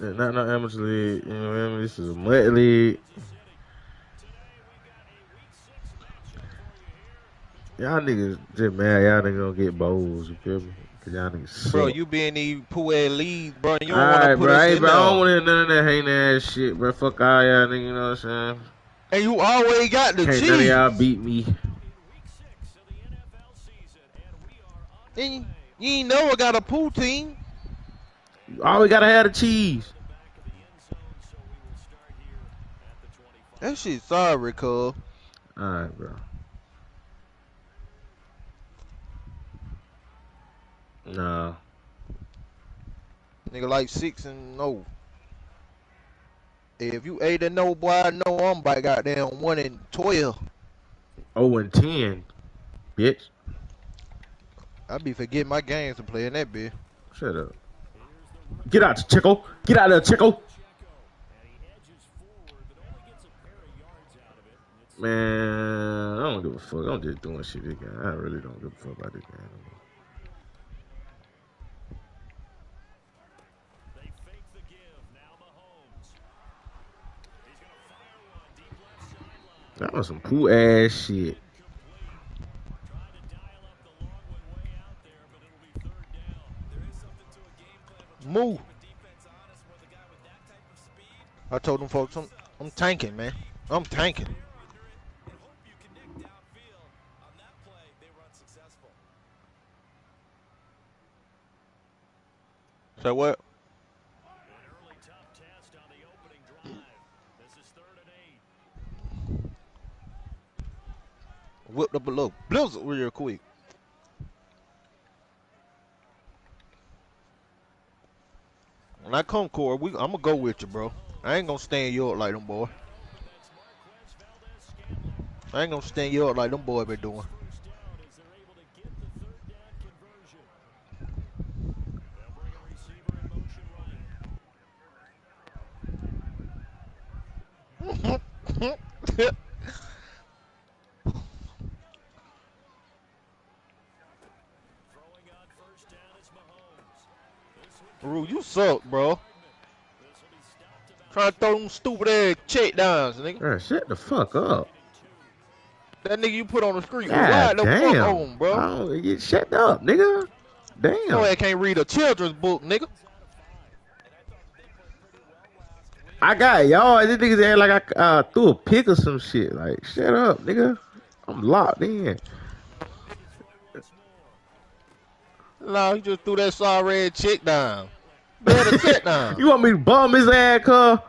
Not no amateur league. You know what I mean? This is a mud league. Y'all niggas just mad. Y'all niggas gonna get bowls. You feel me? Cause y'all niggas Bro, suck. you be in these poor ass leagues, bro. And you don't want to Alright, put bro. us Hey, in bro. I don't there. want to hear none of that hating ass shit, bro. Fuck all y'all niggas. You know what I'm saying? And you always got the Can't none of y'all cheese. beat me. And you ain't never got a pool team. You always gotta have the cheese. That shit sorry, cuz. Alright, bro. Nah. Nigga like 6-0. If you 8-0, boy, I know I'm by goddamn 1-12. 0-10, bitch. I be forgetting my games to play in that bitch. Shut up. Get out, Chico. Get out of there, Chico. Man, I don't give a fuck. I'm just doing shit again. I really don't give a fuck about this game anymore. That was some poo ass shit. Move. I told them folks I'm tanking, man. I'm tanking. So what? Whipped up a little blizzard real quick. When I come, Corey, I'm going to go with you, bro. I ain't going to stand you up like them boy. I ain't going to stand you up like them boy been doing. Rue, you suck, bro. Trying to throw them stupid ass check downs, nigga. Man, shut the fuck up. That nigga you put on the street was God wide the fuck damn. on, bro. I don't get shut up, nigga. Damn. No, I can't read a children's book, nigga. I got y'all. These niggas act like I threw a pick or some shit. Like, shut up, nigga. I'm locked in. No, he just threw that sorry red check down. Better check down. You want me to bomb his ass, cuz?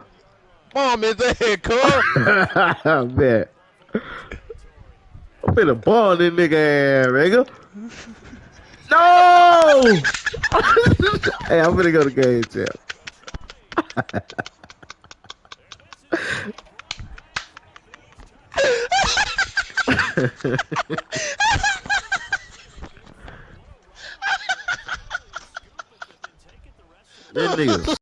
Bomb his ass, cuz. I bet. I'm finna bomb this nigga ass, nigga. No! Hey, I'm finna go to game chat. This nigga.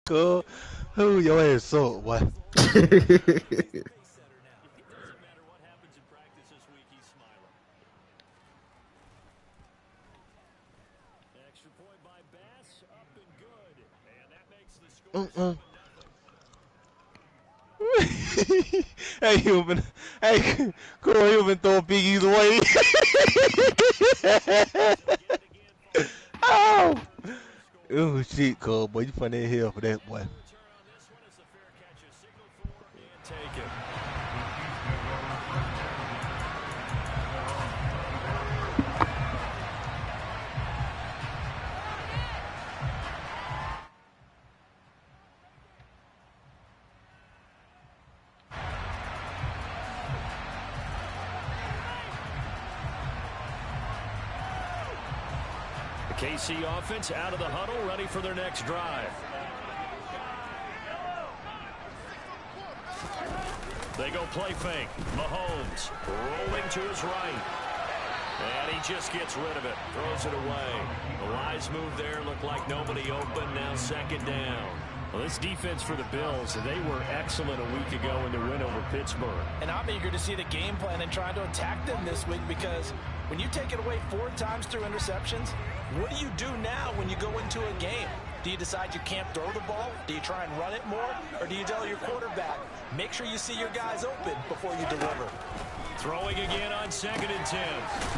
Cuz, who your ass up, boy? Hey, human. Hey, cool human throw piggies away. Oh! Oh, shit, cuz, boy. You funny as hell for that, boy. KC offense out of the huddle, ready for their next drive. They go play fake. Mahomes rolling to his right. And he just gets rid of it. Throws it away. A wise move there. Looked like nobody open. Now second down. Well, this defense for the Bills, they were excellent a week ago in the win over Pittsburgh. And I'm eager to see the game plan and try to attack them this week, because when you take it away 4 times through interceptions, what do you do now when you go into a game? Do you decide you can't throw the ball? Do you try and run it more? Or do you tell your quarterback, make sure you see your guys open before you deliver? Throwing again on 2nd and 10.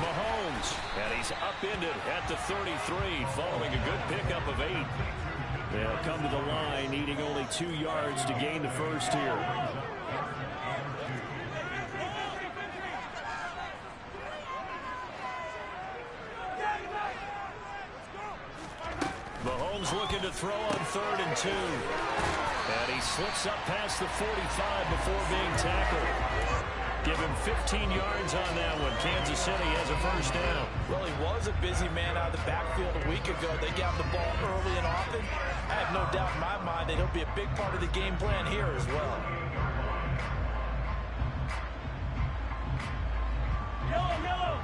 Mahomes. And he's upended at the 33 following a good pickup of 8. They'll come to the line needing only 2 yards to gain the first here. Mahomes looking to throw on 3rd and 2. And he slips up past the 45 before being tackled. Give him 15 yards on that one. Kansas City has a first down. Well, he was a busy man out of the backfield a week ago. They got the ball early and often. I have no doubt in my mind that he'll be a big part of the game plan here as well. Yellow!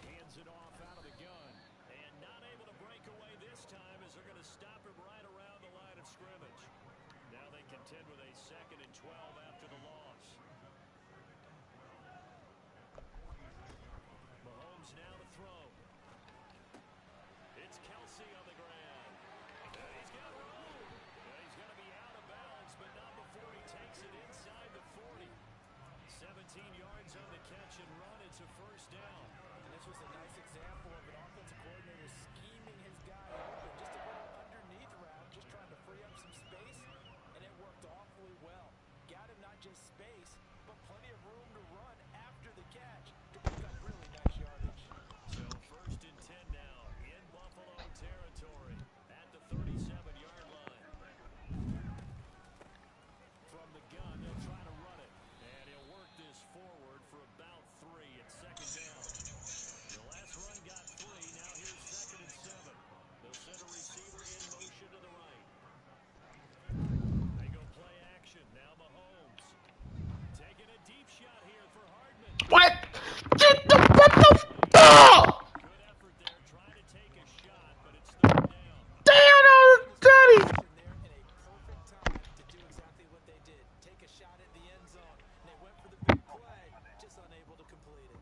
Hands it off out of the gun. And not able to break away this time as they're going to stop him right around the line of scrimmage. Now they contend with a 2nd and 12 after the loss. Mahomes now to throw. It's Kelsey on the ground. And he's got room. And he's going to be out of bounds, but not before he takes it inside the 40. 17 yards on the catch and run. It's a first down. And this was a nice example of an offensive coordinator scheming his guy open. Just a little underneath route, just trying to free up some space, and it worked awfully well. Got him not just space, but plenty of room to run after the catch to pick up really nice yardage. So 1st and 10 now in Buffalo territory at the 37-yard line. From the gun, they'll try to run it. And he'll work this forward for about 3 at 2nd down. The last run got 3. Now here's 2nd and 7. They'll send a receiver in motion to the right. They go play action. Now Mahomes. Taking a deep shot here for Hardman. What? What the fuck? Good effort there. Trying to take a shot, but it's 3rd down. Damn, that was dirty. There in a perfect time to do exactly what they did. Take a shot at the end zone. And they went for the big play, just unable to complete it.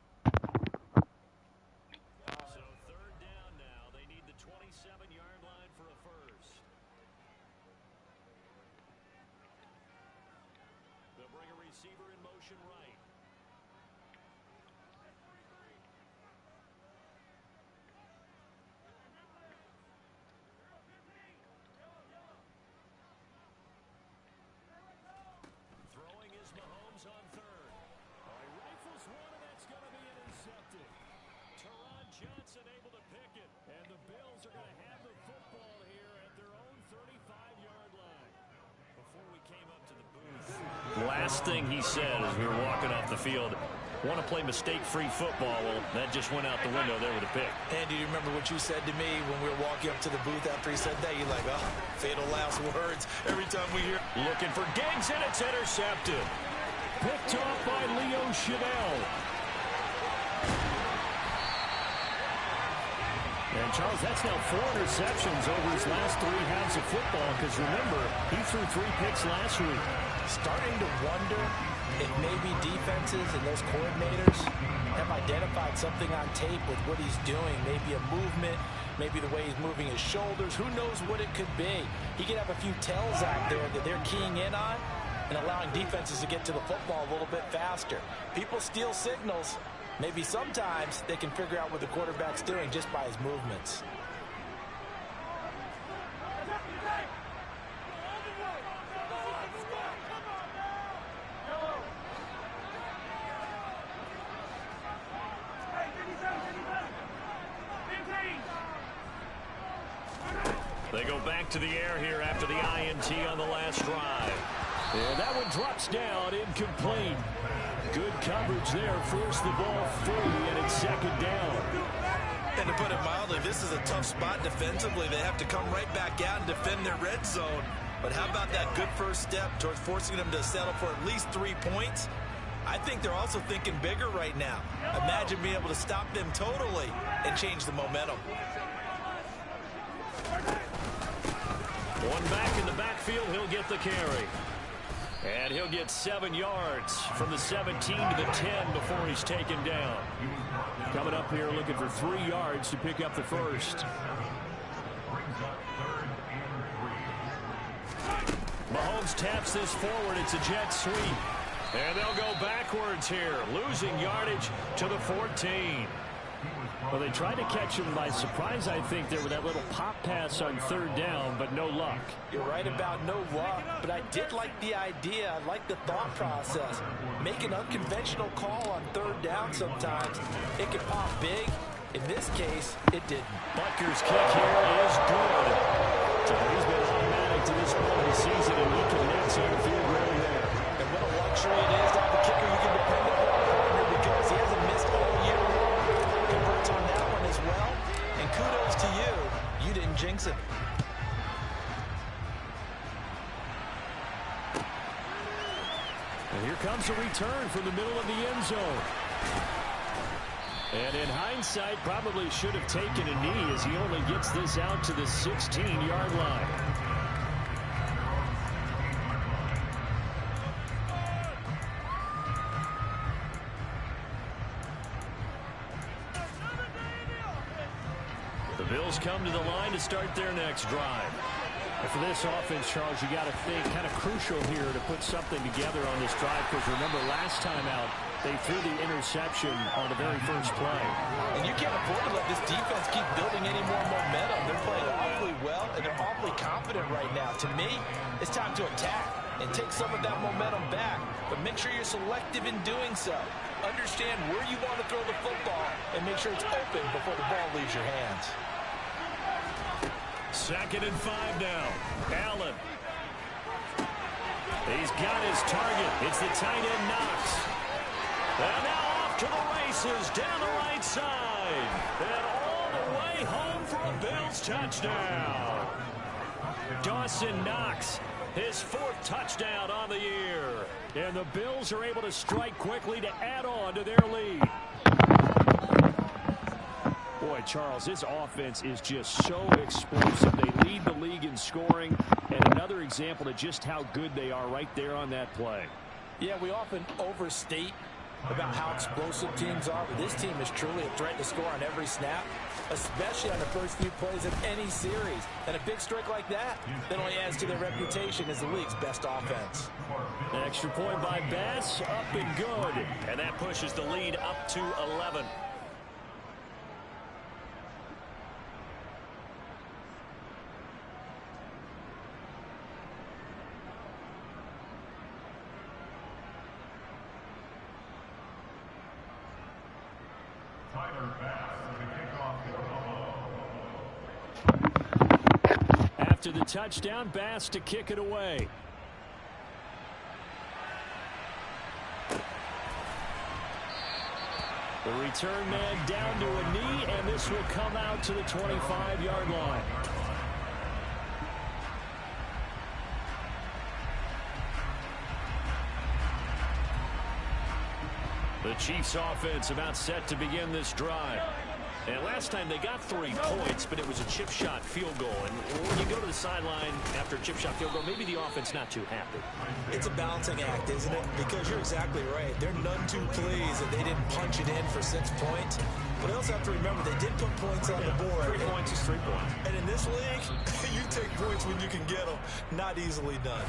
So 3rd down now. They need the 27-yard line for a first. They'll bring a receiver in motion right. Throwing is Mahomes on 3rd. He rifles one, and that's going to be intercepted. Teron Johnson able to pick it. And the Bills are going to have the football here at their own 35-yard line. Before we came up to the booth, last thing he said as we were walking off the field, want to play mistake-free football. Well, that just went out the window there with a pick. Andy, do you remember what you said to me when we were walking up to the booth after he said that? You're like, oh, fatal last words every time we hear. Looking for Diggs, and it's intercepted. Picked off by Leo Chanel. And Charles, that's now 4 interceptions over his last 3 halves of football, because remember, he threw 3 picks last week. Starting to wonder if maybe defenses and those coordinators have identified something on tape with what he's doing. Maybe a movement, maybe the way he's moving his shoulders. Who knows what it could be? He could have a few tells out there that they're keying in on and allowing defenses to get to the football a little bit faster. People steal signals. Maybe sometimes they can figure out what the quarterback's doing just by his movements. They go back to the air here after the INT on the last drive. And that one drops down, incomplete. Good coverage there, forced the ball free, and it's 2nd down. And to put it mildly, this is a tough spot defensively. They have to come right back out and defend their red zone. But how about that good first step towards forcing them to settle for at least 3 points? I think they're also thinking bigger right now. Imagine being able to stop them totally and change the momentum. One back in the backfield, he'll get the carry. And he'll get 7 yards from the 17 to the 10 before he's taken down. Coming up here looking for 3 yards to pick up the first. Mahomes taps this forward. It's a jet sweep. And they'll go backwards here, losing yardage to the 14. Well, they tried to catch him by surprise, I think, there with that little pop pass on 3rd down, but no luck. You're right about no luck, but I did like the idea. I like the thought process. Make an unconventional call on 3rd down sometimes. It can pop big. In this case, it didn't. Butker's kick here is good. So he's been automatic to this point of the season, and he can net on the field right there. And what a luxury it is to have a kicker you can depend upon, partner, because he hasn't missed all year long. Converts on that one as well. And kudos to you. You didn't jinx it. And here comes a return from the middle of the end zone. And in hindsight, probably should have taken a knee as he only gets this out to the 16-yard line. The Bills come to the line to start their next drive. And for this offense, Charles, you got to think kind of crucial here to put something together on this drive, because remember last time out, they threw the interception on the very first play. And you can't afford to let this defense keep building any more momentum. They're playing awfully well, and they're awfully confident right now. To me, it's time to attack and take some of that momentum back. But make sure you're selective in doing so. Understand where you want to throw the football and make sure it's open before the ball leaves your hands. 2nd and 5 now. Allen. He's got his target. It's the tight end Knox. And now off to the races down the right side. And all the way home for a Bills touchdown. Dawson Knox, his 4th touchdown on the year. And the Bills are able to strike quickly to add on to their lead. Boy, Charles, this offense is just so explosive. They lead the league in scoring, and another example of just how good they are right there on that play. Yeah, we often overstate about how explosive teams are, but this team is truly a threat to score on every snap, especially on the first few plays of any series. And a big strike like that only adds to their reputation as the league's best offense. An extra point by Bass, up and good. And that pushes the lead up to 11. After the touchdown, Bass to kick it away. The return man down to a knee, and this will come out to the 25-yard line. The Chiefs offense about set to begin this drive. And last time they got 3 points, but it was a chip shot field goal. And when you go to the sideline after a chip shot field goal, maybe the offense not too happy. It's a balancing act, isn't it? Because you're exactly right. They're none too pleased that they didn't punch it in for 6 points. But they also have to remember they did put points on the board. 3 points is 3 points. And in this league, you take points when you can get them. Not easily done.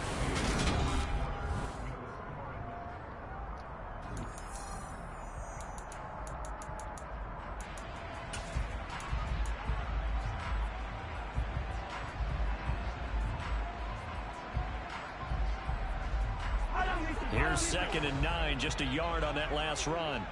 Here's 2nd and 9, just a yard on that last run.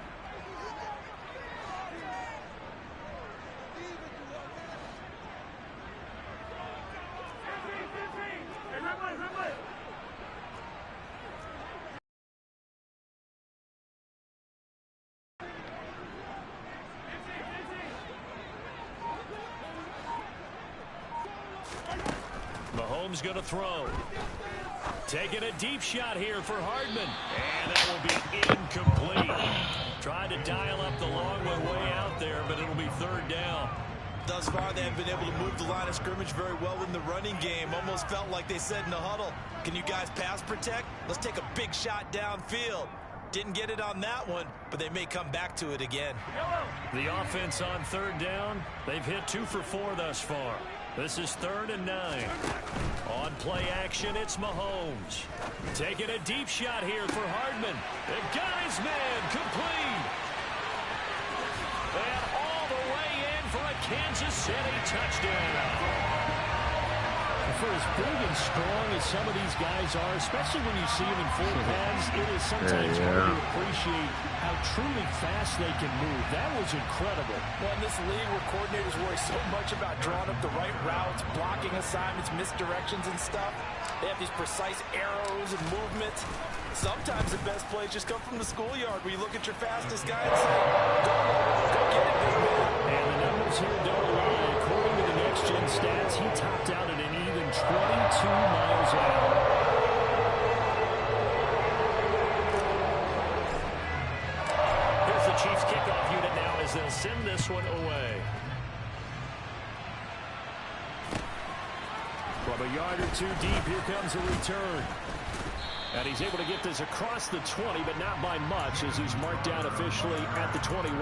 Mahomes going to throw. Taking a deep shot here for Hardman. And that will be incomplete. Tried to dial up the long one way out there, but it'll be third down. Thus far, they have been able to move the line of scrimmage very well in the running game. Almost felt like they said in the huddle, can you guys pass protect? Let's take a big shot downfield. Didn't get it on that one, but they may come back to it again. The offense on third down, they've hit 2 for 4 thus far. This is 3rd and 9. On play action, it's Mahomes. Taking a deep shot here for Hardman. They've got his man complete. And all the way in for a Kansas City touchdown. For as big and strong as some of these guys are, especially when you see them in full pads, it is sometimes hard to appreciate how truly fast they can move. That was incredible. Well, in this league where coordinators worry so much about drawing up the right routes, blocking assignments, misdirections and stuff, they have these precise arrows and movements. Sometimes the best plays just come from the schoolyard where you look at your fastest guy and say, go get it, big man. And the numbers here don't lie. According to the next-gen stats, he topped out at an even 22 miles an hour. Here's the Chiefs kickoff unit now as they'll send this one away. From a yard or 2 deep, here comes a return. And he's able to get this across the 20, but not by much as he's marked down officially at the 21.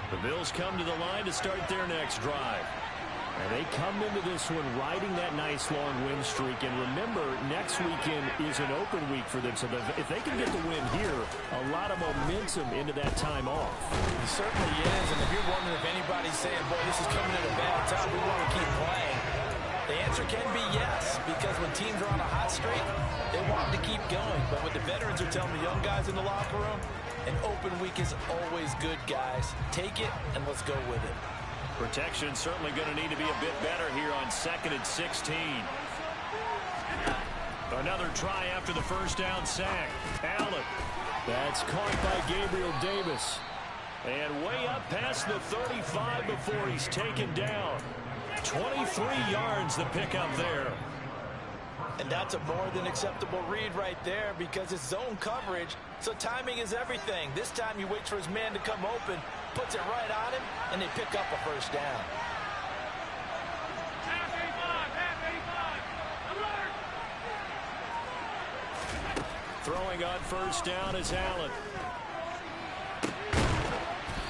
The Bills come to the line to start their next drive. And they come into this one riding that nice long win streak. And remember, next weekend is an open week for them. So if they can get the win here, a lot of momentum into that time off. It certainly is. And if you're wondering if anybody's saying, boy, this is coming at a bad time, we want to keep playing, the answer can be yes. Because when teams are on a hot streak, they want to keep going. But what the veterans are telling the young guys in the locker room, an open week is always good, guys. Take it and let's go with it. Protection certainly going to need to be a bit better here on 2nd and 16. Another try after the first down sack. Allen. That's caught by Gabriel Davis. And way up past the 35 before he's taken down. 23 yards the pickup there. And that's a more than acceptable read right there because it's zone coverage, so timing is everything. This time you wait for his man to come open, puts it right on him, and they pick up a first down. Throwing on first down is Allen.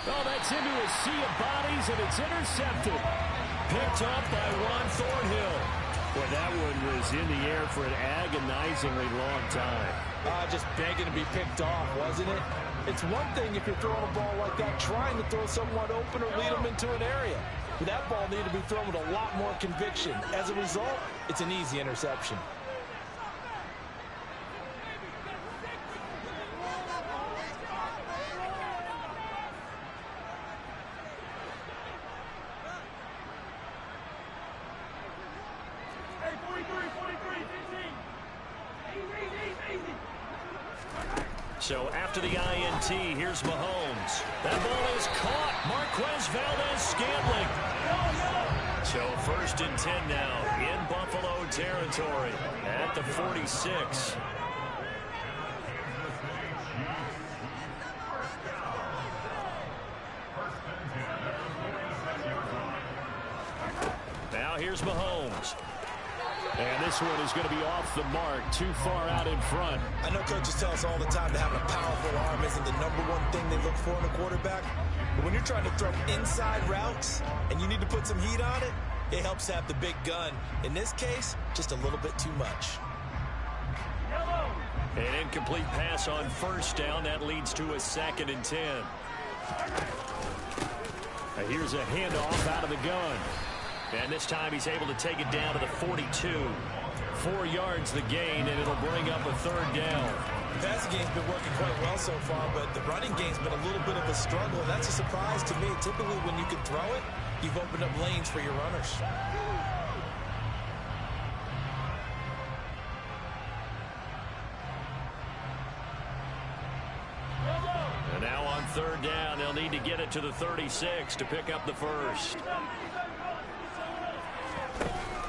Oh, that's into a sea of bodies, and it's intercepted. Picked up by Ron Thornhill. Well, that one was in the air for an agonizingly long time. Just begging to be picked off, wasn't it? It's one thing if you're throwing a ball like that, trying to throw someone open or lead them into an area. But that ball needed to be thrown with a lot more conviction. As a result, it's an easy interception. So after the INT, here's Mahomes. That ball is caught. Marquez Valdez-Scantling. So 1st and 10 now in Buffalo territory at the 46. Now here's Mahomes. And this one is going to be off the mark, too far out in front. I know coaches tell us all the time that having a powerful arm isn't the #1 thing they look for in a quarterback. But when you're trying to throw inside routes and you need to put some heat on it, it helps have the big gun. In this case, just a little bit too much. An incomplete pass on first down. That leads to a 2nd and 10. Here's a handoff out of the gun. And this time he's able to take it down to the 42. 4 yards the gain, and it'll bring up a 3rd down. The passing game's been working quite well so far, but the running game's been a little bit of a struggle. That's a surprise to me. Typically, when you can throw it, you've opened up lanes for your runners. third down. They'll need to get it to the 36 to pick up the first.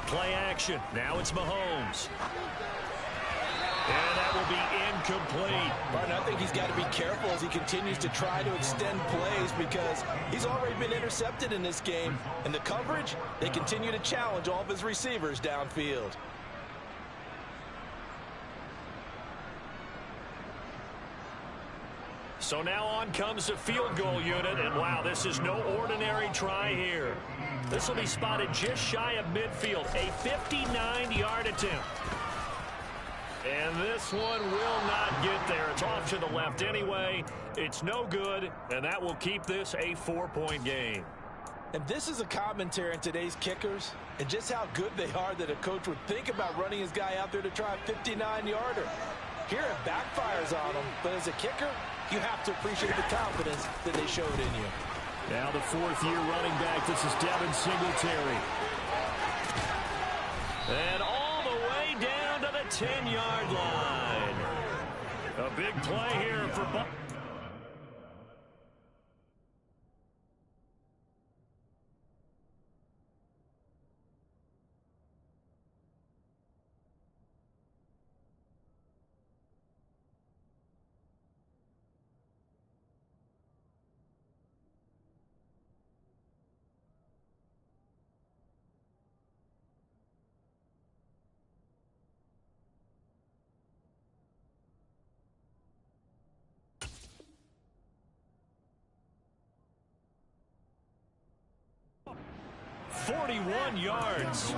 Play action. Now it's Mahomes. And that will be incomplete. Martin, I think he's got to be careful as he continues to try to extend plays because he's already been intercepted in this game. And the coverage, they continue to challenge all of his receivers downfield. So now on comes the field goal unit, and wow, this is no ordinary try here. This will be spotted just shy of midfield, a 59-yard attempt. And this one will not get there. It's off to the left anyway. It's no good, and that will keep this a 4-point game. And this is a commentary on today's kickers and just how good they are that a coach would think about running his guy out there to try a 59-yarder. Here it backfires on him, but as a kicker, you have to appreciate the confidence that they showed in you. Now the fourth-year running back, this is Devin Singletary. And all the way down to the 10-yard line. A big play here for Buck. .41 yards.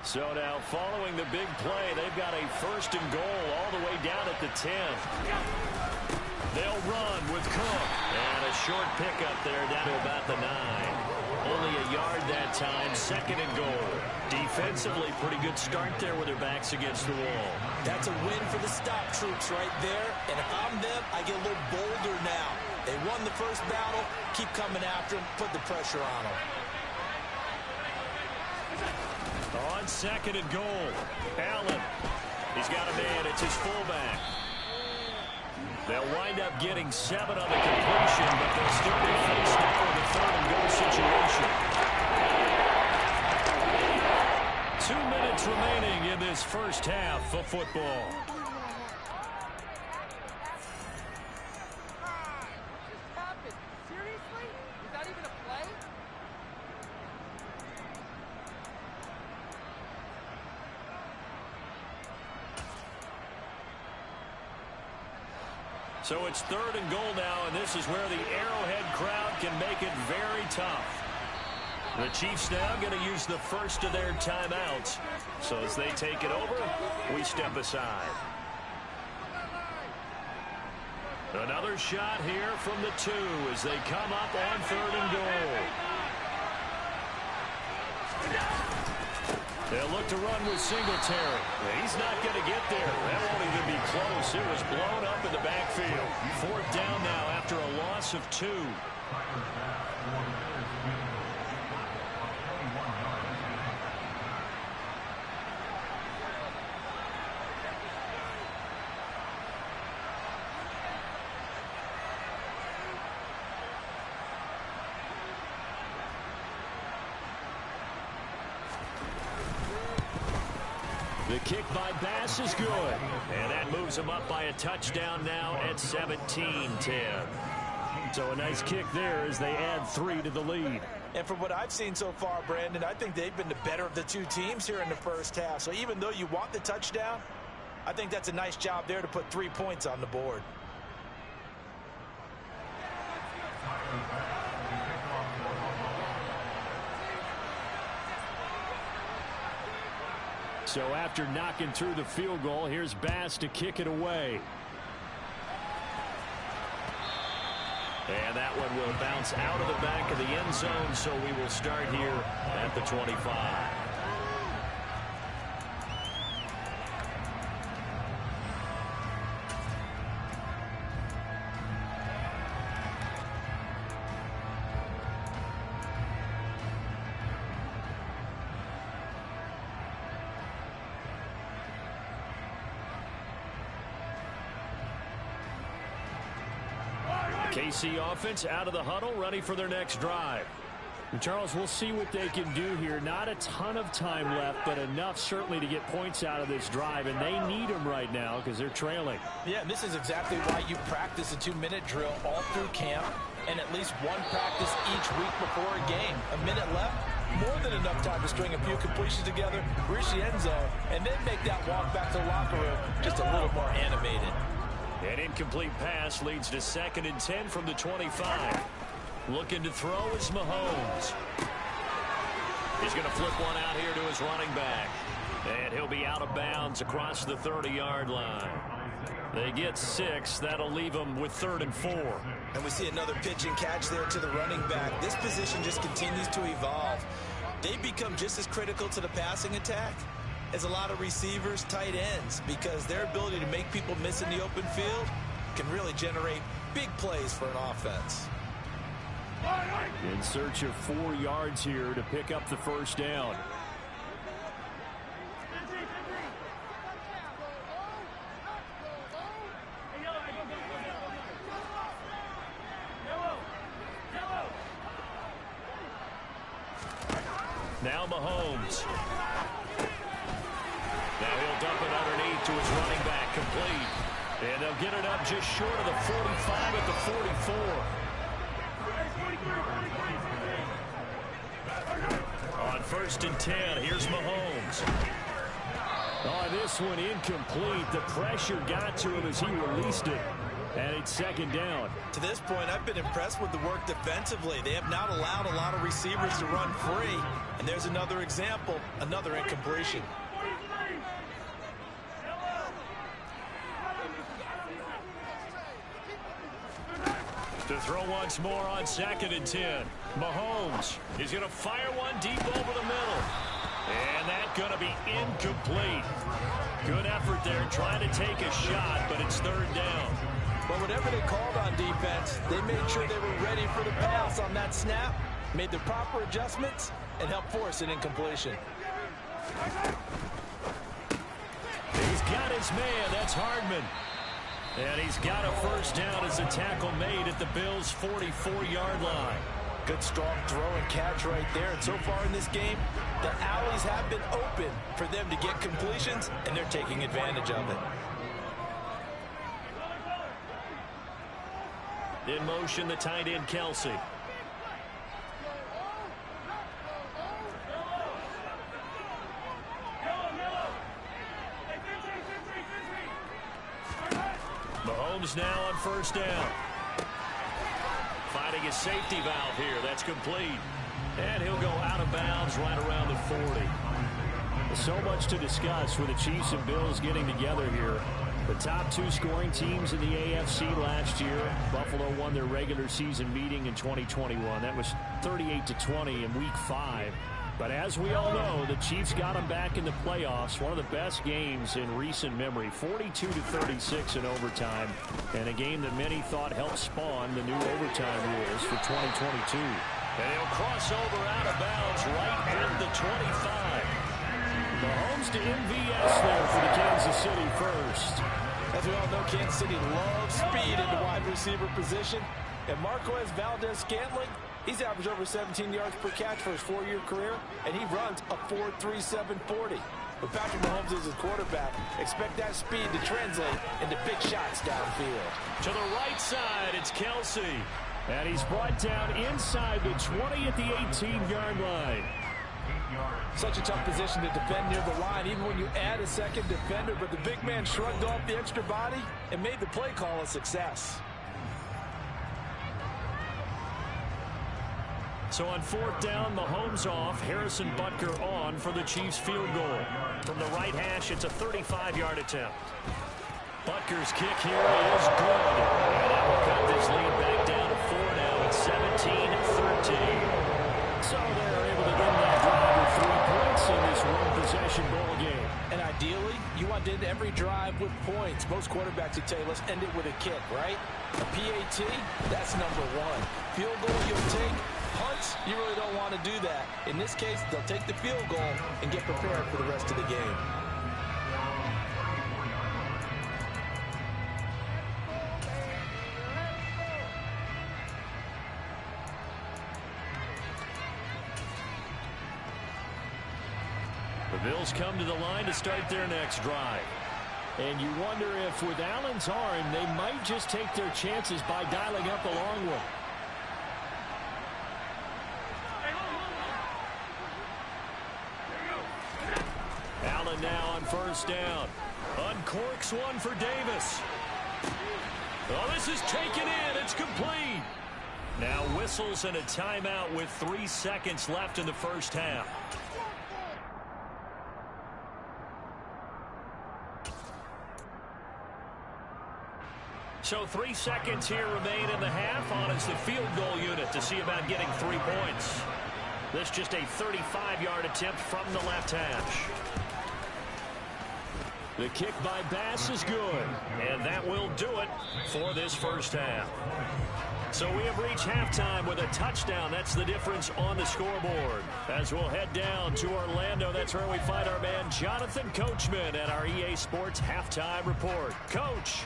So now following the big play, they've got a first and goal all the way down at the 10. They'll run with Cook. And a short pickup there down to about the 9. Only a yard that time, second and goal. Defensively, pretty good start there with their backs against the wall. That's a win for the stop troops right there. And if I'm them, I get a little bolder now. They won the first battle. Keep coming after them. Put the pressure on them. On second and goal, Allen. He's got a man. It's his fullback. They'll wind up getting 7 on the completion, but they'll still be faced now with a third and goal situation. 2 minutes remaining in this first half of football. Seriously? Is that even a play? So it's third and goal now, and this is where the Arrowhead crowd can make it very tough. The Chiefs now going to use the first of their timeouts. So as they take it over, we step aside. Another shot here from the 2 as they come up on third and goal. They'll look to run with Singletary. He's not going to get there. That won't even be close. It was blown up in the backfield. Fourth down now after a loss of 2. The kick by Bass is good. And that moves him up by a touchdown now at 17-10. So a nice kick there as they add 3 to the lead. And from what I've seen so far, Brandon, I think they've been the better of the two teams here in the first half. So even though you want the touchdown, I think that's a nice job there to put 3 points on the board. So after knocking through the field goal, here's Bass to kick it away. And that one will bounce out of the back of the end zone, so we will start here at the 25. KC offense out of the huddle, ready for their next drive. And Charles, we'll see what they can do here. Not a ton of time left, but enough certainly to get points out of this drive, and they need them right now because they're trailing. Yeah, and this is exactly why you practice a 2-minute drill all through camp and at least one practice each week before a game. A minute left, more than enough time to string a few completions together, reach the end zone, and then make that walk back to the locker room just a little more animated. An incomplete pass leads to 2nd and 10 from the 25. Looking to throw is Mahomes. He's going to flip one out here to his running back. And he'll be out of bounds across the 30-yard line. They get 6. That'll leave them with 3rd and 4. And we see another pitch and catch there to the running back. This position just continues to evolve. They become just as critical to the passing attack as a lot of receivers, tight ends, because their ability to make people miss in the open field can really generate big plays for an offense. In search of 4 yards here to pick up the first down. Now Mahomes. Now he'll dump it underneath to his running back, complete. And they'll get it up just short of the 45 at the 44. On 1st and 10, here's Mahomes. Oh, this one incomplete. The pressure got to him as he released it. And it's 2nd down. To this point, I've been impressed with the work defensively. They have not allowed a lot of receivers to run free. And there's another example, another incompletion. To throw once more on 2nd and 10. Mahomes is going to fire one deep over the middle. And that's going to be incomplete. Good effort there trying to take a shot, but it's 3rd down. But whatever they called on defense, they made sure they were ready for the pass on that snap, made the proper adjustments, and helped force an incompletion. He's got his man. That's Hardman. And he's got a first down as a tackle made at the Bills' 44-yard line. Good strong throw and catch right there. And so far in this game, the alleys have been open for them to get completions, and they're taking advantage of it. In motion, the tight end, Kelsey. Mahomes now on 1st down. Finding his safety valve here. That's complete. And he'll go out of bounds right around the 40. So much to discuss with the Chiefs and Bills getting together here. The top 2 scoring teams in the AFC last year. Buffalo won their regular season meeting in 2021. That was 38-20 in Week 5. But as we all know, the Chiefs got them back in the playoffs. One of the best games in recent memory. 42-36 in overtime. And a game that many thought helped spawn the new overtime rules for 2022. And he'll cross over out of bounds right at the 25. Mahomes to MVS there for the Kansas City first. As we all know, Kansas City loves speed in the wide receiver position. And Marquez Valdez-Scantling, he's averaged over 17 yards per catch for his 4-year career, and he runs a 4.37 40. With Patrick Mahomes as his quarterback, expect that speed to translate into big shots downfield. To the right side, it's Kelsey. And he's brought down inside the 20 at the 18-yard line. Such a tough position to defend near the line, even when you add a second defender. But the big man shrugged off the extra body and made the play call a success. So on 4th down, Mahomes off, Harrison Butker on for the Chiefs field goal. From the right hash, it's a 35-yard attempt. Butker's kick here is good. And that will cut this lead back down to 4 now. It's 17-13. So they're able to win that drive with 3 points in this one-possession ball game. And ideally, you want to end every drive with points. Most quarterbacks would tell you, let's end it with a kick, right? A PAT, that's number 1. Field goal you'll take. Punts, you really don't want to do that. In this case, they'll take the field goal and get prepared for the rest of the game. Bills come to the line to start their next drive. And you wonder if with Allen's arm, they might just take their chances by dialing up a long one. Allen now on first down. Uncorks one for Davis. Oh, this is taken in. It's complete. Now whistles and a timeout with 3 seconds left in the first half. So 3 seconds here remain in the half. On is the field goal unit to see about getting 3 points. This just a 35-yard attempt from the left hash. The kick by Bass is good. And that will do it for this first half. So we have reached halftime with a touchdown. That's the difference on the scoreboard. As we'll head down to Orlando, that's where we find our man Jonathan Coachman at our EA Sports Halftime Report. Coach.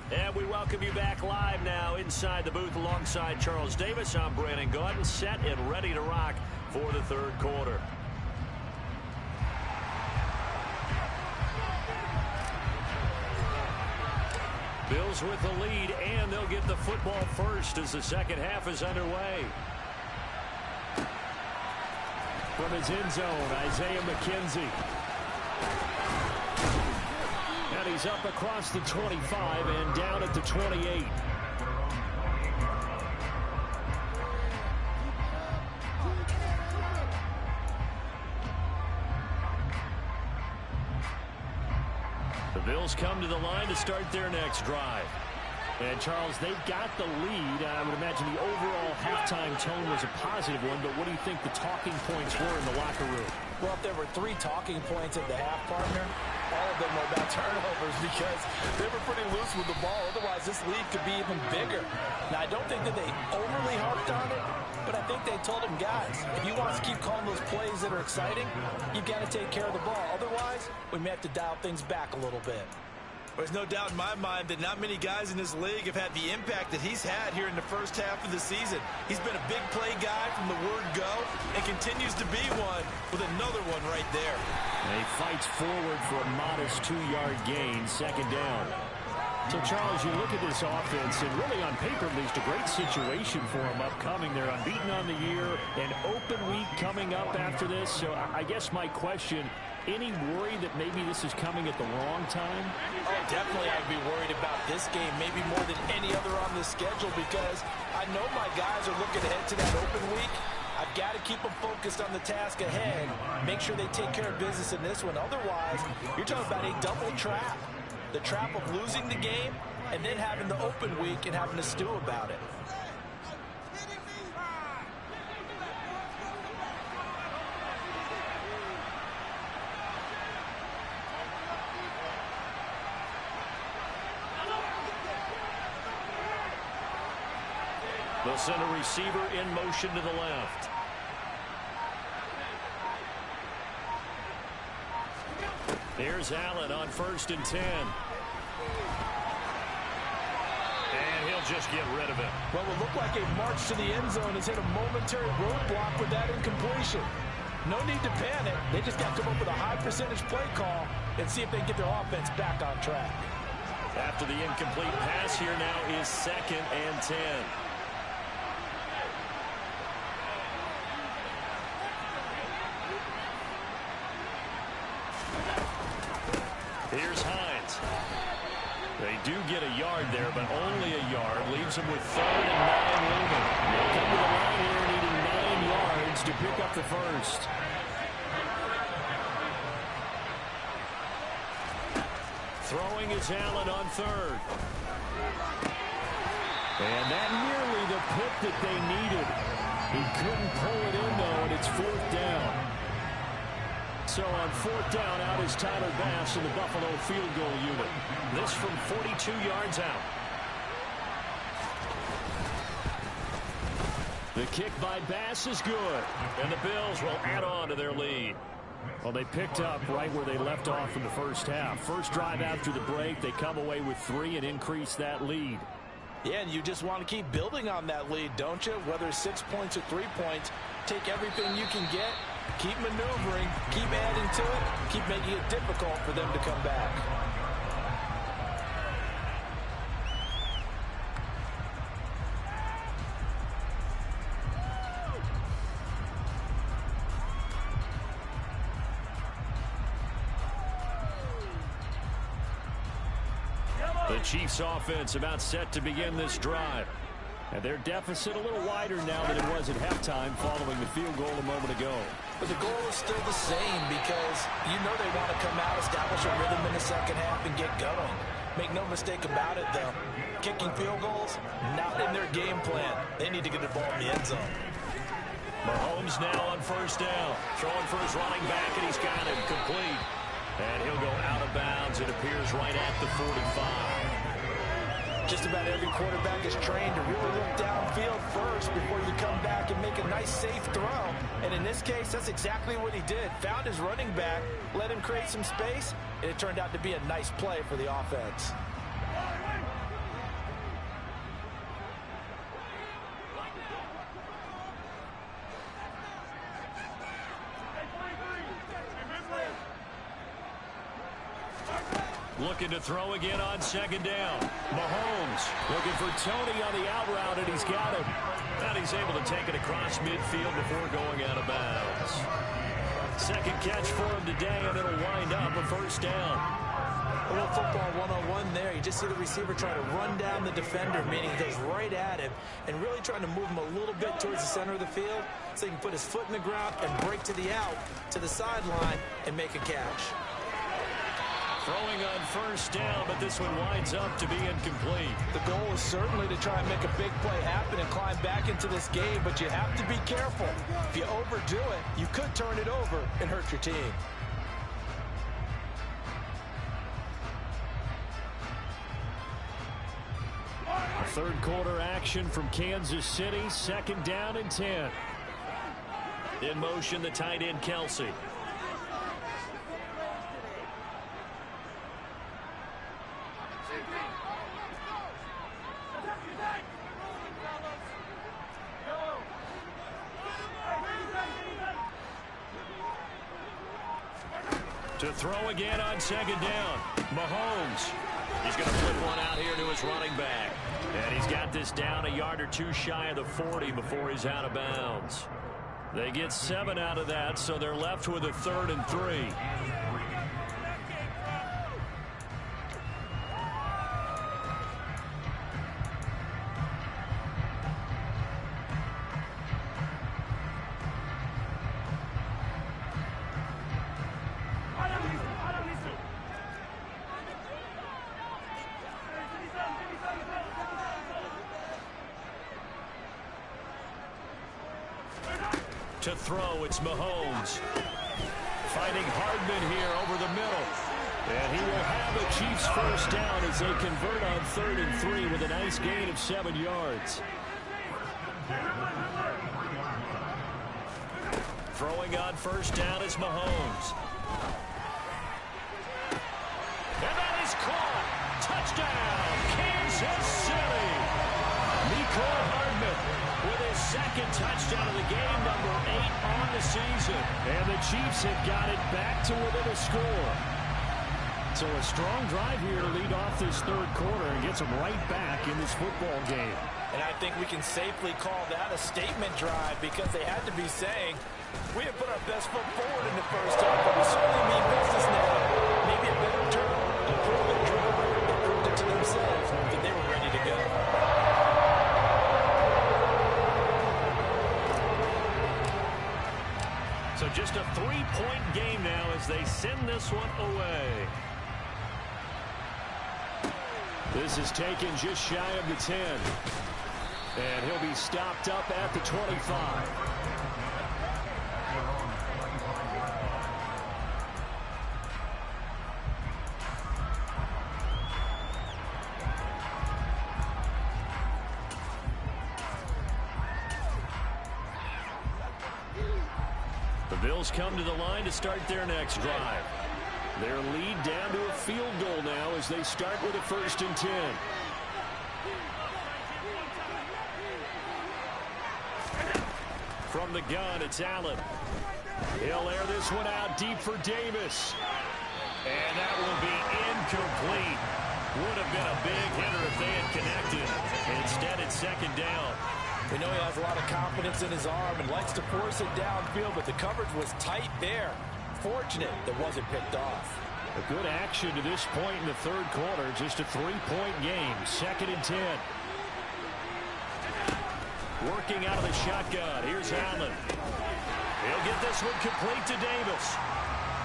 And we welcome you back live now inside the booth alongside Charles Davis. I'm Brandon Gotw, set and ready to rock for the third quarter. Bills with the lead, and they'll get the football first as the second half is underway. From his end zone, Isaiah McKenzie. And he's up across the 25 and down at the 28. The Bills come to the line to start their next drive. And, Charles, they've got the lead. I would imagine the overall halftime tone was a positive one, but what do you think the talking points were in the locker room? Well, if there were 3 talking points at the half, partner, all of them were about turnovers because they were pretty loose with the ball. Otherwise, this lead could be even bigger. Now, I don't think that they overly harped on it, but I think they told them, guys, if you want us to keep calling those plays that are exciting, you've got to take care of the ball. Otherwise, we may have to dial things back a little bit. There's no doubt in my mind that not many guys in this league have had the impact that he's had here in the first half of the season. He's been a big play guy from the word go and continues to be one with another one right there. And he fights forward for a modest 2-yard gain, second down. So, Charles, you look at this offense, and really on paper, at least a great situation for them upcoming. They're unbeaten on the year, an open week coming up after this. So I guess my question, any worry that maybe this is coming at the wrong time? Oh, definitely I'd be worried about this game, maybe more than any other on this schedule, because I know my guys are looking ahead to that open week. I've got to keep them focused on the task ahead, make sure they take care of business in this one. Otherwise, you're talking about a double trap. The trap of losing the game and then having the open week and having to stew about it. They'll send a receiver in motion to the left. Here's Allen on 1st and 10. And he'll just get rid of it. Well, it looked like a march to the end zone has hit a momentary roadblock with that incompletion. No need to panic. They just got to come up with a high percentage play call and see if they can get their offense back on track. After the incomplete pass, here now is 2nd and 10. Here's Hines. They do get a yard there, but only a yard. Leaves them with 3rd and 9 looming. They'll come to the line here needing 9 yards to pick up the first. Throwing is Allen on 3rd. And that nearly the pick that they needed. He couldn't pull it in, though, and it's 4th down. So on 4th down, out is Tyler Bass in the Buffalo field goal unit. This from 42 yards out. kick by Bass is good, and the Bills will add on to their lead. Well, they picked up right where they left off in the first half. First drive after the break, they come away with 3 and increase that lead. Yeah, and you just want to keep building on that lead, don't you? Whether it's 6 points or 3 points, take everything you can get, keep maneuvering, keep adding to it, keep making it difficult for them to come back. The Chiefs offense about set to begin this drive. And their deficit a little wider now than it was at halftime following the field goal a moment ago. But the goal is still the same because you know they want to come out, establish a rhythm in the second half, and get going. Make no mistake about it, though. Kicking field goals, not in their game plan. They need to get the ball in the end zone. Mahomes now on first down. Throwing for his running back, and he's got him complete. And he'll go out of bounds. It appears right at the 45. Just about every quarterback is trained to really look downfield first before you come back and make a nice, safe throw. And in this case, that's exactly what he did. Found his running back, let him create some space, and it turned out to be a nice play for the offense. Looking to throw again on second down. Mahomes looking for Tony on the out route, and he's got him. And he's able to take it across midfield before going out of bounds. Second catch for him today, and it'll wind up a first down. A little football 101 there. You just see the receiver try to run down the defender, meaning he goes right at him, and really trying to move him a little bit towards the center of the field so he can put his foot in the ground and break to the out, to the sideline, and make a catch. Throwing on first down, but this one winds up to be incomplete. The goal is certainly to try and make a big play happen and climb back into this game, but you have to be careful. If you overdo it, you could turn it over and hurt your team. Third quarter action from Kansas City, second down and 10. In motion, the tight end, Kelsey. To throw again on second down. Mahomes. He's going to flip one out here to his running back. And he's got this down a yard or two shy of the 40 before he's out of bounds. They get 7 out of that, so they're left with a 3rd and 3. To throw, it's Mahomes. Fighting Hardman here over the middle. And he will have the Chiefs first down as they convert on 3rd and 3 with a nice gain of 7 yards. Throwing on first down is Mahomes. And that is caught. Touchdown, Kansas City. Mecole Hardman with his second touchdown of the game, number 8 on the season. And the Chiefs have got it back to within a score. So a strong drive here to lead off this third quarter and gets them right back in this football game. And I think we can safely call that a statement drive because they had to be saying, we have put our best foot forward in the first half, but we certainly mean business now. Maybe a better term, a proven drive. They proved it to themselves that they were ready to go. So just a 3-point game now as they send this one away. This is taken just shy of the 10. And he'll be stopped up at the 25. The Bills come to the line to start their next drive. Their lead down to a field goal now as they start with a 1st and 10. From the gun, it's Allen. He'll air this one out deep for Davis. And that will be incomplete. Would have been a big hitter if they had connected. Instead, it's 2nd down. We know he has a lot of confidence in his arm and likes to force it downfield, but the coverage was tight there. Fortunate that wasn't picked off. A good action to this point in the 3rd quarter. Just a 3-point game. 2nd and 10. Working out of the shotgun. Here's Allen. He'll get this one complete to Davis.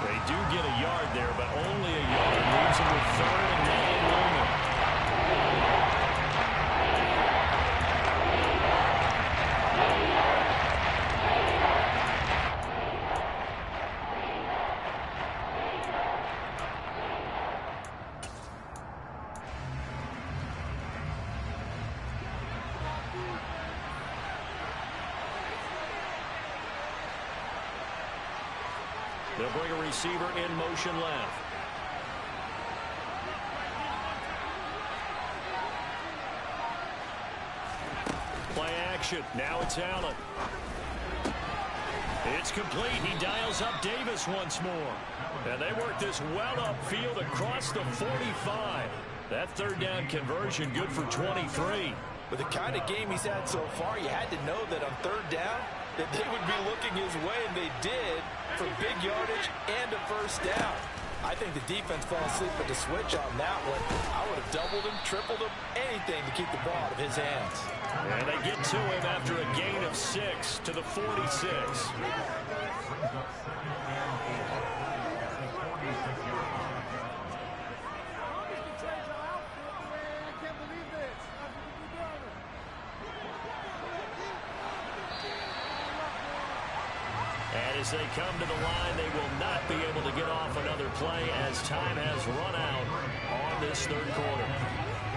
They do get a yard there, but only a yard. Leaves him with 3rd and 9 looming. They'll bring a receiver in motion left. Play action. Now it's Allen. It's complete. He dials up Davis once more. And they work this well upfield across the 45. That 3rd down conversion good for 23. With the kind of game he's had so far, you had to know that on 3rd down that they would be looking his way, and they did, for big yardage and a 1st down. I think the defense fell asleep with the switch on that one. I would have doubled him, tripled him, anything to keep the ball out of his hands. And they get to him after a gain of 6 to the 46. And as they come to the line, they will not be able to get off another play as time has run out on this 3rd quarter.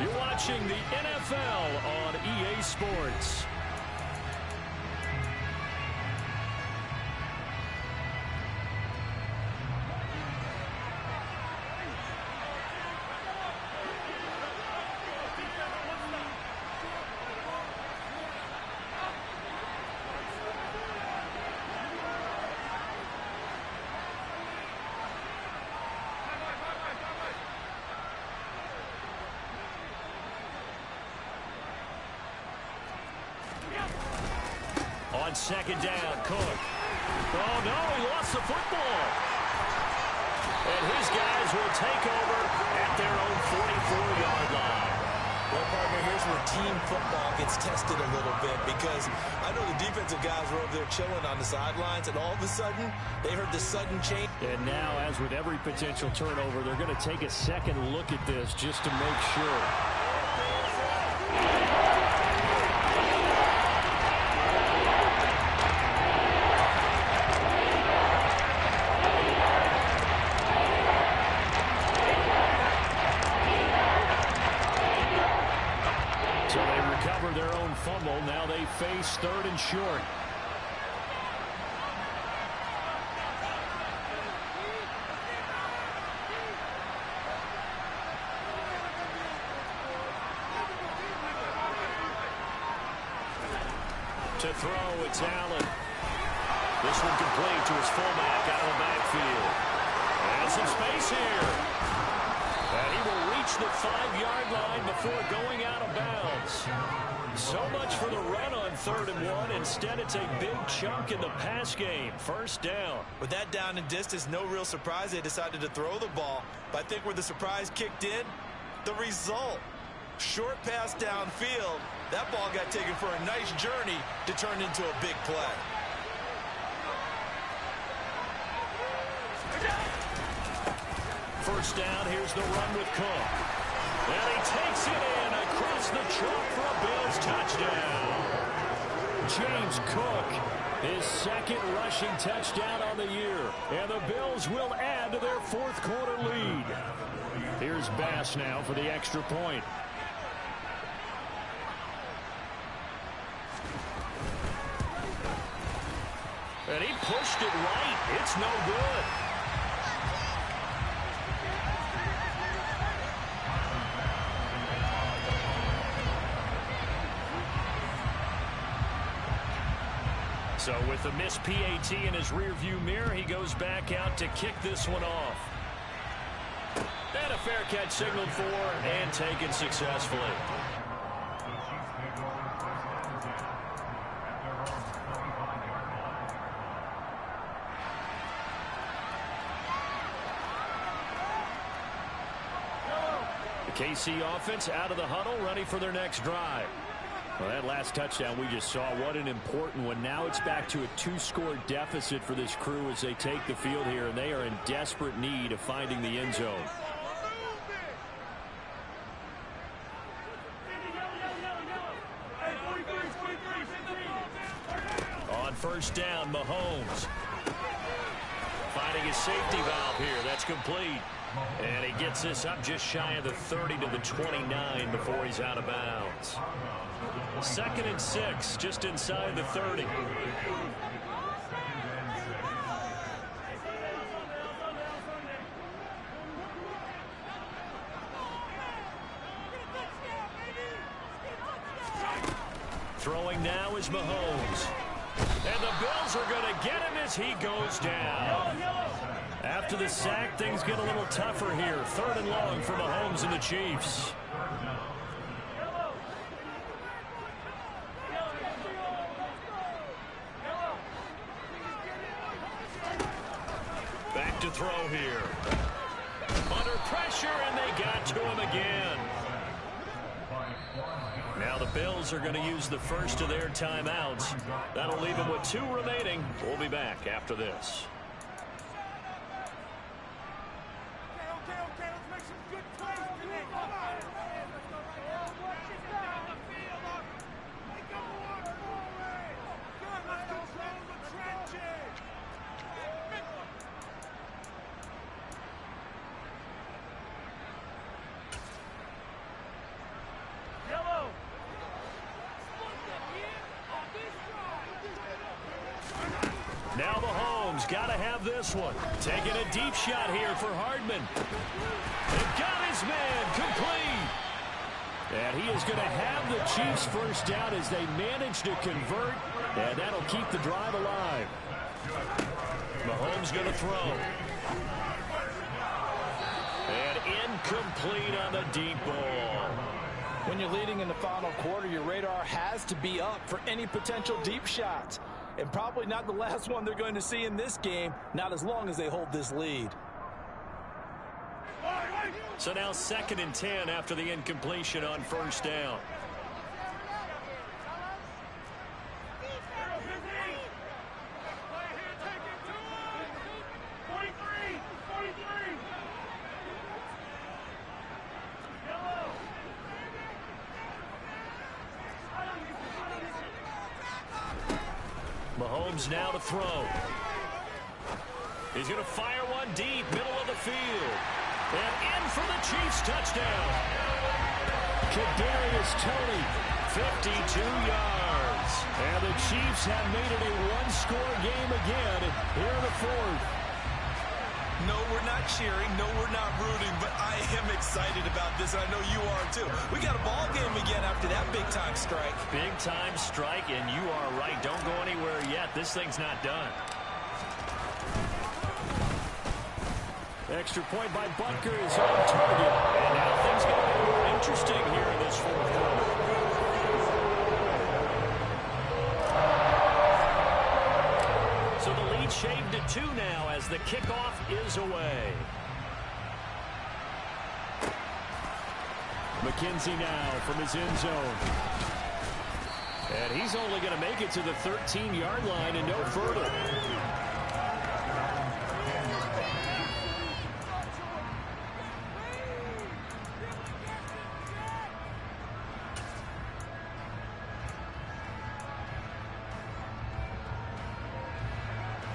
You're watching the NFL on EA Sports. On 2nd down, Cook. Oh, no, he lost the football. And his guys will take over at their own 44-yard line. Well, partner, here's where team football gets tested a little bit, because I know the defensive guys were over there chilling on the sidelines, and all of a sudden, they heard the sudden change. And now, as with every potential turnover, they're going to take a second look at this just to make sure. Their own fumble. Now they face 3rd and short. To throw, it's Allen. This one complete to his fullback out of the backfield. And some space here. And he will reach the 5-yard line before going out of bounds. So much for the run on 3rd and 1. Instead, it's a big chunk in the pass game. 1st down. With that down and distance, no real surprise they decided to throw the ball. But I think where the surprise kicked in, the result. Short pass downfield. That ball got taken for a nice journey to turn into a big play. First down, here's the run with Cook. And he takes it in across the chalk for a Bills touchdown. James Cook, his 2nd rushing touchdown on the year. And the Bills will add to their 4th quarter lead. Here's Bass now for the extra point. And he pushed it right. It's no good. So with the missed PAT in his rearview mirror, he goes back out to kick this one off. And a fair catch signaled for and taken successfully. The KC offense out of the huddle, ready for their next drive. Well, that last touchdown we just saw, what an important one. Now it's back to a 2-score deficit for this crew as they take the field here, and they are in desperate need of finding the end zone. On first down, Mahomes finding his safety valve here. That's complete. And he gets this up just shy of the 30 to the 29 before he's out of bounds. 2nd and 6, just inside the 30. Throwing now is Mahomes. And the Bills are going to get him as he goes down. After the sack, things get a little tougher here. 3rd and long for Mahomes and the Chiefs. Back to throw here. Under pressure, and they got to him again. Now the Bills are going to use the first of their timeouts. That'll leave them with 2 remaining. We'll be back after this. Now Mahomes got to have this one. Taking a deep shot here for Hardman. They've got his man complete. And he is going to have the Chiefs first down as they manage to convert. And that'll keep the drive alive. Mahomes going to throw. And incomplete on the deep ball. When you're leading in the final quarter, your radar has to be up for any potential deep shots. And probably not the last one they're going to see in this game, not as long as they hold this lead. So now 2nd and 10 after the incompletion on first down. Mahomes now to throw. He's going to fire one deep, middle of the field. And in for the Chiefs touchdown. Kadarius Toney, 52 yards. And the Chiefs have made it a 1-score game again here in the 4th. No, we're not cheering. No, we're not rooting. But I am excited about this, and I know you are too. We got a ball game again after that big-time strike. Big-time strike, and you are right. Don't go anywhere yet. This thing's not done. Extra point by Butker is on target. And now things get a little more interesting here in this 4th quarter. So the lead shaved to 2 now as the kickoff is away. McKenzie now from his end zone. And he's only going to make it to the 13-yard line and no further.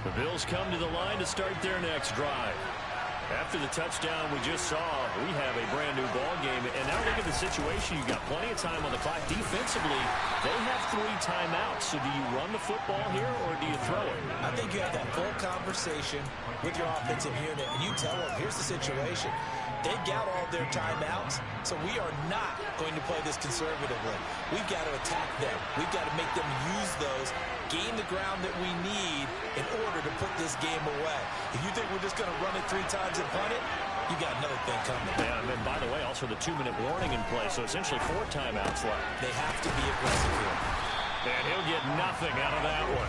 The Bills come to the line to start their next drive. After the touchdown we just saw, we have a brand new ball game. And now look at the situation. You've got plenty of time on the clock. Defensively, they have 3 timeouts. So do you run the football here or do you throw it? I think think you have that full conversation with your offensive unit, and you tell them, here's the situation. They've got all their timeouts, so we are not going to play this conservatively. We've got to attack them. We've got to make them use those, gain the ground that we need in order to put this game away. If you think we're just going to run it 3 times and punt it, you got another thing coming. Yeah, and then, by the way, also the 2-minute warning in play, so essentially 4 timeouts left. They have to be aggressive here. And he'll get nothing out of that one.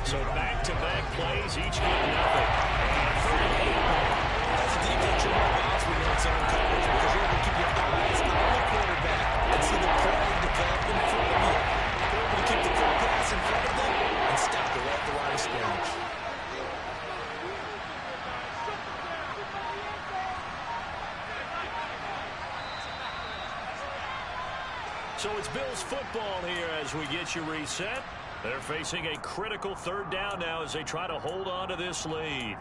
So back-to-back plays, each get nothing. As a defense, you're more balance when you're in zone coverage because you're able to keep your eyes on the quarterback and see the play develop in front of you. You're able to keep the full pass in front of them and stop it right at the line of scrimmage. So it's Bills football here as we get you reset. They're facing a critical 3rd down now as they try to hold on to this lead.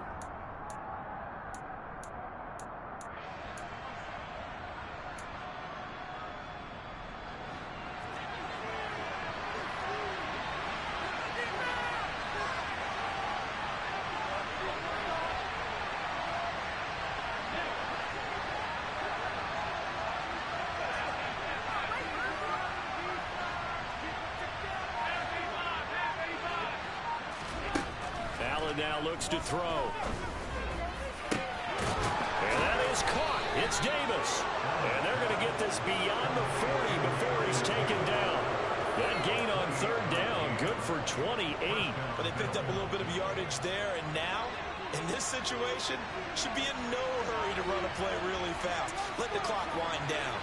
Now looks to throw. And that is caught. It's Davis. And they're going to get this beyond the 40 before he's taken down. That gain on 3rd down, good for 28. But they picked up a little bit of yardage there, and now, in this situation, should be in no hurry to run a play really fast. Let the clock wind down.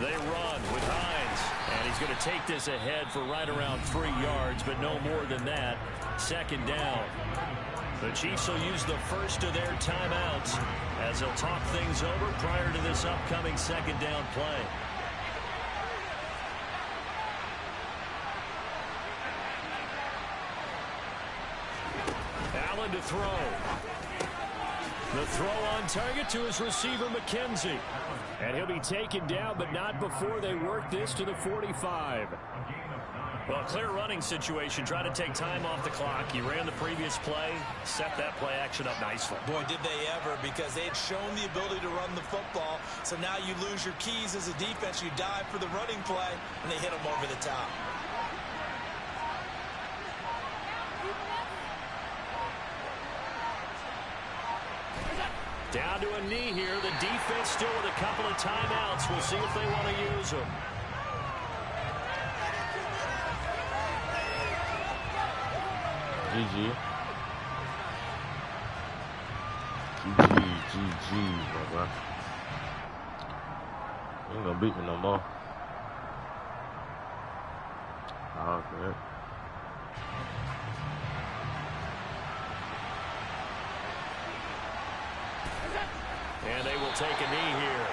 They run with Hines, and he's going to take this ahead for right around 3 yards, but no more than that. 2nd down. The Chiefs will use the first of their timeouts as they'll talk things over prior to this upcoming 2nd down play. Allen to throw. The throw on target to his receiver, McKenzie. And he'll be taken down, but not before they work this to the 45. Well, clear running situation. Try to take time off the clock. He ran the previous play, set that play action up nicely. Boy, did they ever, because they had shown the ability to run the football. So now you lose your keys as a defense. You dive for the running play, and they hit them over the top. Down to a knee here. The defense still with a couple of timeouts. We'll see if they want to use them. GG. Bro. You ain't gonna beat me no more. Oh, good. And they will take a knee here.